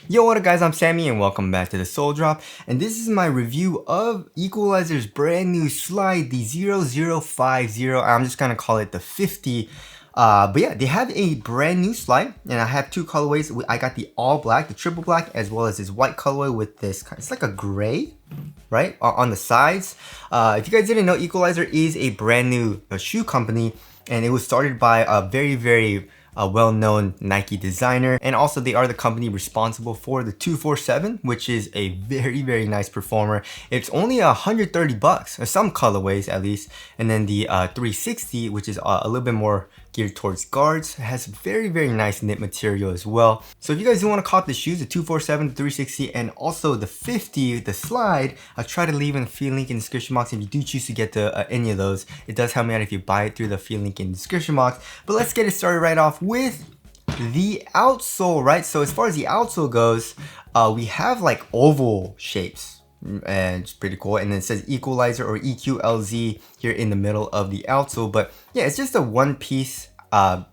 Yo, what up guys, I'm Sammy and welcome back to the Soul Drop, and this is my review of EQLZ's brand new slide, the 0050. I'm just gonna call it the 50. But yeah, they have a brand new slide, and I have two colorways. I got the all black, the triple black, as well as this white colorway with this, it's like a gray, right, on the sides. If you guys didn't know, EQLZ is a brand new shoe company, and it was started by a very well-known Nike designer, and also they are the company responsible for the 247, which is a very nice performer. It's only $130, or some colorways at least, and then the 360, which is a little bit more geared towards guards, has very nice knit material as well. So if you guys do want to cop the shoes, the 247, the 360, and also the 50, the slide, I'll try to leave an affiliate link in the description box if you do choose to get any of those. It does help me out if you buy it through the affiliate link in the description box. But let's get it started right off with the outsole, right? So as far as the outsole goes, we have like oval shapes, and it's pretty cool. And then it says equalizer or EQLZ here in the middle of the outsole. But yeah, it's just a one piece,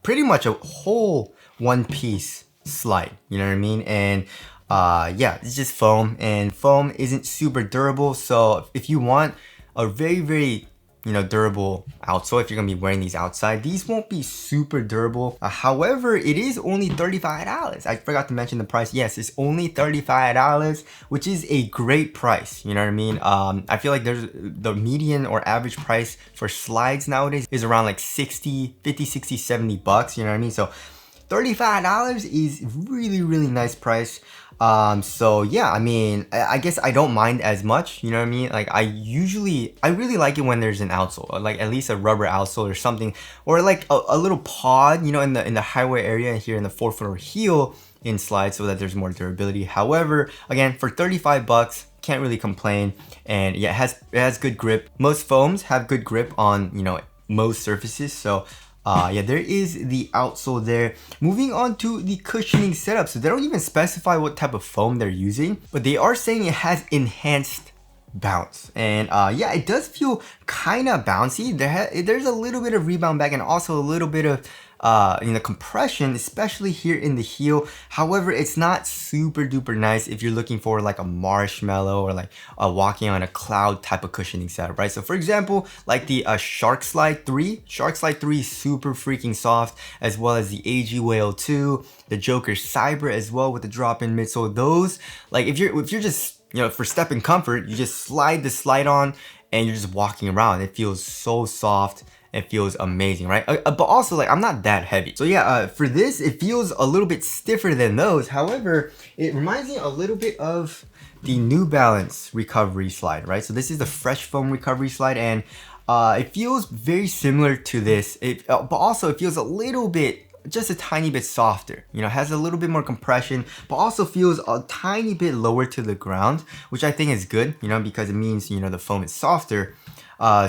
pretty much a whole one piece slide, you know what I mean? And yeah, it's just foam, and foam isn't super durable. So if you want a very durable outsole, if you're gonna be wearing these outside, these won't be super durable. However, it is only $35. I forgot to mention the price. Yes, it's only $35, which is a great price, you know what I mean? I feel like there's the median or average price for slides nowadays is around like 50, 60, 70 bucks, you know what I mean? So $35 is really nice price. So yeah, I mean, I guess I don't mind as much, you know what I mean? Like I really like it when there's an outsole, like at least a rubber outsole or something, or like a little pod, you know, in the highway area here in the forefoot or heel in slides, so that there's more durability. However, again, for 35 bucks, can't really complain. And yeah, it has good grip. Most foams have good grip on, you know, most surfaces. So yeah, there is the outsole there. Moving on to the cushioning setup. So they don't even specify what type of foam they're using, but they are saying it has enhanced bounce. And yeah, it does feel kind of bouncy. There's a little bit of rebound back, and also a little bit of you know, compression, especially here in the heel. However, it's not super duper nice if you're looking for like a marshmallow or like walking on a cloud type of cushioning setup, right? So for example, like the Shark Slide 3 is super freaking soft, as well as the AG Whale 2, the Joker Cyber as well with the drop-in midsole. Those, like if you're just, you know, for step in comfort, you just slide the slide on and you're just walking around. It feels so soft. It feels amazing, right? But also, like, I'm not that heavy. So yeah, for this, it feels a little bit stiffer than those. However, it reminds me a little bit of the New Balance recovery slide, right? So this is the fresh foam recovery slide, and it feels very similar to this. But also it feels a little bit, just a tiny bit softer, you know, has a little bit more compression, but also feels a tiny bit lower to the ground, which I think is good, you know, because it means, you know, the foam is softer.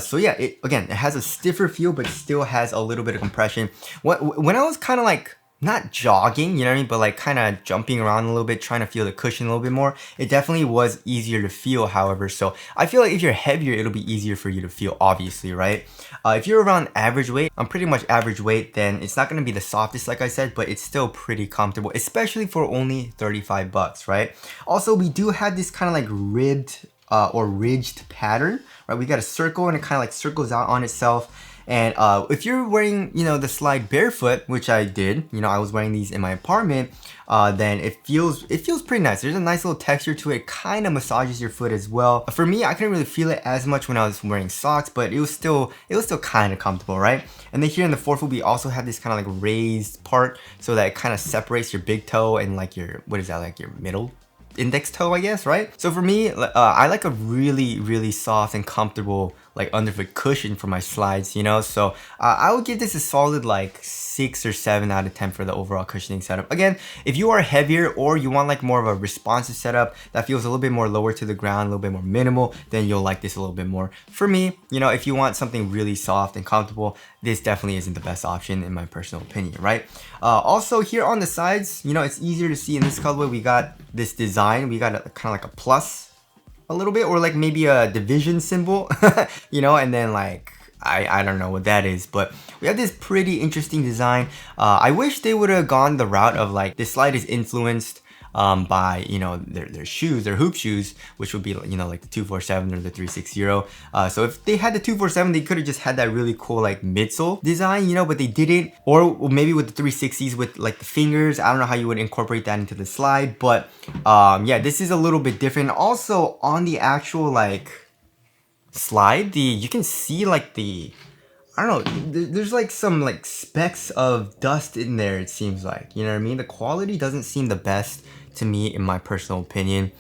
So yeah, it has a stiffer feel, but still has a little bit of compression. When I was kind of like, not jogging, you know what I mean, but like kind of jumping around a little bit, trying to feel the cushion a little bit more, it definitely was easier to feel, however. So I feel like if you're heavier, it'll be easier for you to feel, obviously, right? If you're around average weight, I'm pretty much average weight, then it's not going to be the softest, like I said, but it's still pretty comfortable, especially for only 35 bucks, right? Also, we do have this kind of like ribbed or ridged pattern, right? We got a circle, and it kind of like circles out on itself. And if you're wearing, you know, the slide barefoot, which I did, you know, I was wearing these in my apartment, then it feels pretty nice. There's a nice little texture to it. Kind of massages your foot as well. For me, I couldn't really feel it as much when I was wearing socks, but it was still kind of comfortable, right? And then here in the forefoot, we also have this kind of like raised part, so that it kind of separates your big toe and like your, what is that, like your middle index toe, I guess, right? So for me, I like a really soft and comfortable like underfoot cushion for my slides, you know? So I would give this a solid like 6 or 7 out of 10 for the overall cushioning setup. Again, if you are heavier or you want like more of a responsive setup that feels a little bit more lower to the ground, a little bit more minimal, then you'll like this a little bit more. For me, you know, if you want something really soft and comfortable, this definitely isn't the best option in my personal opinion, right? Also here on the sides, you know, it's easier to see in this colorway. We got this design, we got kind of like a plus a little bit, or like maybe a division symbol, you know, and then like I don't know what that is, but we have this pretty interesting design. I wish they would have gone the route of like this slide is influenced by, you know, their shoes, their hoop shoes, which would be, you know, like the 247 or the 360. So if they had the 247, they could have just had that really cool like midsole design, you know, but they didn't. Or maybe with the 360s with like the fingers, I don't know how you would incorporate that into the slide, but yeah, this is a little bit different. Also on the actual like slide, you can see like I don't know, there's like some like specks of dust in there, it seems like, you know what I mean? The quality doesn't seem the best to me in my personal opinion.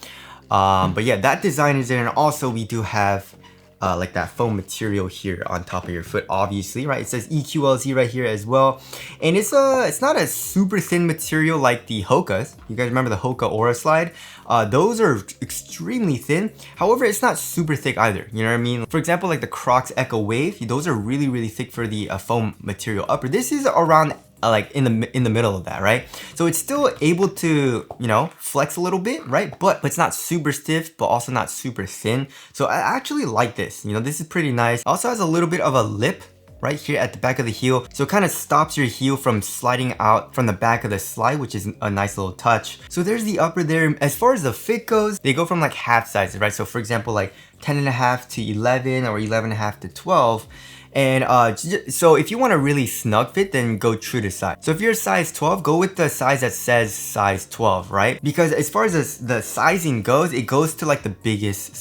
But yeah, that design is there, and also we do have like that foam material here on top of your foot, obviously, right? It says EQLZ right here as well, and it's not a super thin material like the Hokas. You guys remember the Hoka Aura slide? Those are extremely thin. However, it's not super thick either. You know what I mean? For example, like the Crocs Echo Wave, those are really thick for the foam material upper. This is around like in the middle of that, right? So it's still able to, you know, flex a little bit, right? But it's not super stiff, but also not super thin. So I actually like this. You know, this is pretty nice. Also has a little bit of a lip right here at the back of the heel, so it kind of stops your heel from sliding out from the back of the slide, which is a nice little touch. So there's the upper there. As far as the fit goes, they go from like half sizes, right? So for example, like 10.5 to 11 or 11.5 to 12. And so if you want a really snug fit, then go true to size. So if you're a size 12, go with the size that says size 12, right? Because as far as the sizing goes, it goes to like the biggest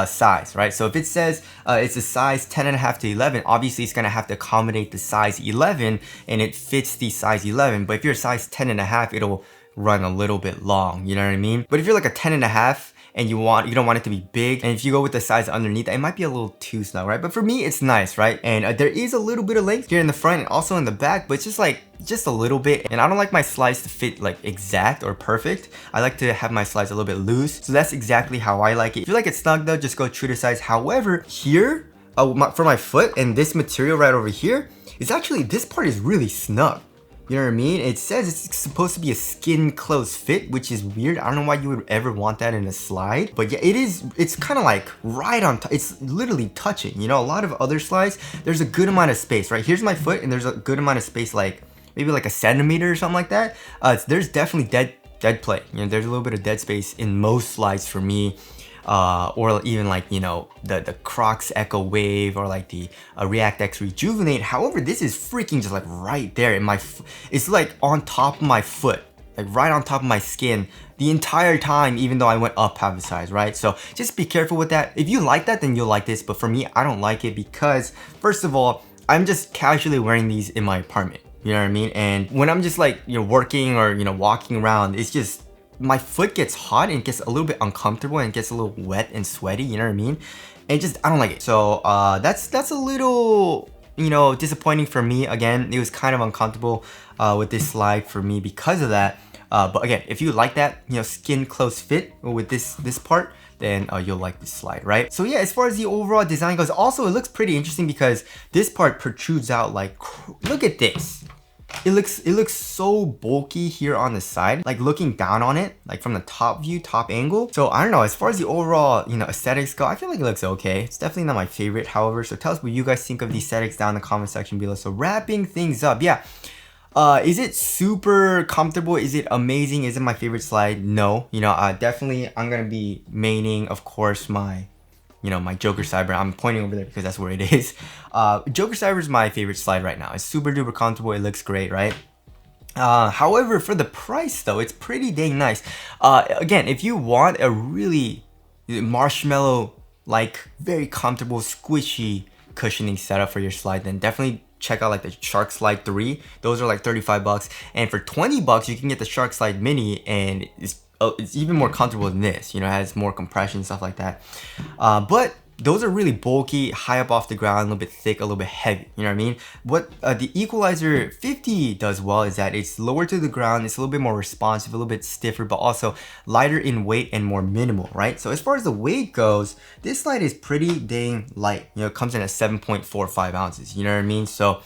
size, right? So if it says it's a size 10.5 to 11, obviously it's gonna have to accommodate the size 11, and it fits the size 11. But if you're a size 10.5, it'll run a little bit long, you know what I mean? But if you're like a 10.5, and you don't want it to be big, and if you go with the size underneath, it might be a little too snug, right? But for me, it's nice, right? And there is a little bit of length here in the front and also in the back, but it's just a little bit. And I don't like my slides to fit like exact or perfect. I like to have my slides a little bit loose. So that's exactly how I like it. If you like it snug though, just go true to size. However, here, for my foot and this material right over here, is actually, this part is really snug. You know what I mean? It says it's supposed to be a skin close fit, which is weird. I don't know why you would ever want that in a slide, but yeah, it's kind of like right on top. It's literally touching, you know. A lot of other slides, there's a good amount of space, right? Here's my foot and there's a good amount of space, like maybe like a centimeter or something like that. There's definitely dead play. You know, there's a little bit of dead space in most slides for me. Or even like, you know, the Crocs Echo Wave or like the React X Rejuvenate. However, this is freaking just like right there in my, it's like on top of my foot, like right on top of my skin the entire time, even though I went up half the size, right? So just be careful with that. If you like that, then you'll like this. But for me, I don't like it because, first of all, I'm just casually wearing these in my apartment. You know what I mean? And when I'm just like, you know, working or, you know, walking around, it's just, my foot gets hot and gets a little bit uncomfortable and gets a little wet and sweaty, you know what I mean? And just, I don't like it. So that's a little, you know, disappointing for me. Again, it was kind of uncomfortable with this slide for me because of that. But again, if you like that, you know, skin close fit with this part, then you'll like this slide, right? So yeah, as far as the overall design goes, also it looks pretty interesting because this part protrudes out like, look at this. It looks so bulky here on the side, like looking down on it, like from the top view, top angle. So I don't know, as far as the overall, you know, aesthetics go, I feel like it looks okay. It's definitely not my favorite, however. So tell us what you guys think of the aesthetics down in the comment section below. So wrapping things up, yeah. Is it super comfortable? Is it amazing? Is it my favorite slide? No. You know, definitely I'm gonna be maining, of course, my, you know, my Joker Cyber. I'm pointing over there because that's where it is. Joker Cyber is my favorite slide right now. It's super duper comfortable. It looks great, right? However, for the price though, it's pretty dang nice. Again, if you want a really marshmallow, like very comfortable, squishy cushioning setup for your slide, then definitely check out like the Shark Slide 3. Those are like 35 bucks. And for 20 bucks, you can get the Shark Slide Mini, and it's even more comfortable than this. You know, it has more compression, stuff like that. But those are really bulky, high up off the ground, a little bit thick, a little bit heavy. You know what I mean? What the Equalizer 50 does well is that it's lower to the ground, it's a little bit more responsive, a little bit stiffer, but also lighter in weight and more minimal, right? So as far as the weight goes, this slide is pretty dang light. You know, it comes in at 7.45 ounces. You know what I mean? So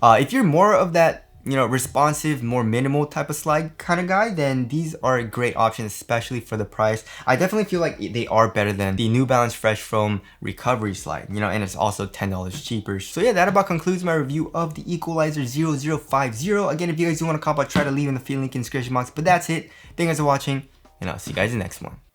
if you're more of that, you know, responsive, more minimal type of slide kind of guy, then these are a great option, especially for the price. I definitely feel like they are better than the New Balance Fresh Foam Recovery Slide, you know, and it's also $10 cheaper. So yeah, that about concludes my review of the Equalizer 0050. Again, if you guys do want to cop, I'll try to leave in the feed link in the description box, but that's it. Thank you guys for watching. and I'll see you guys in the next one.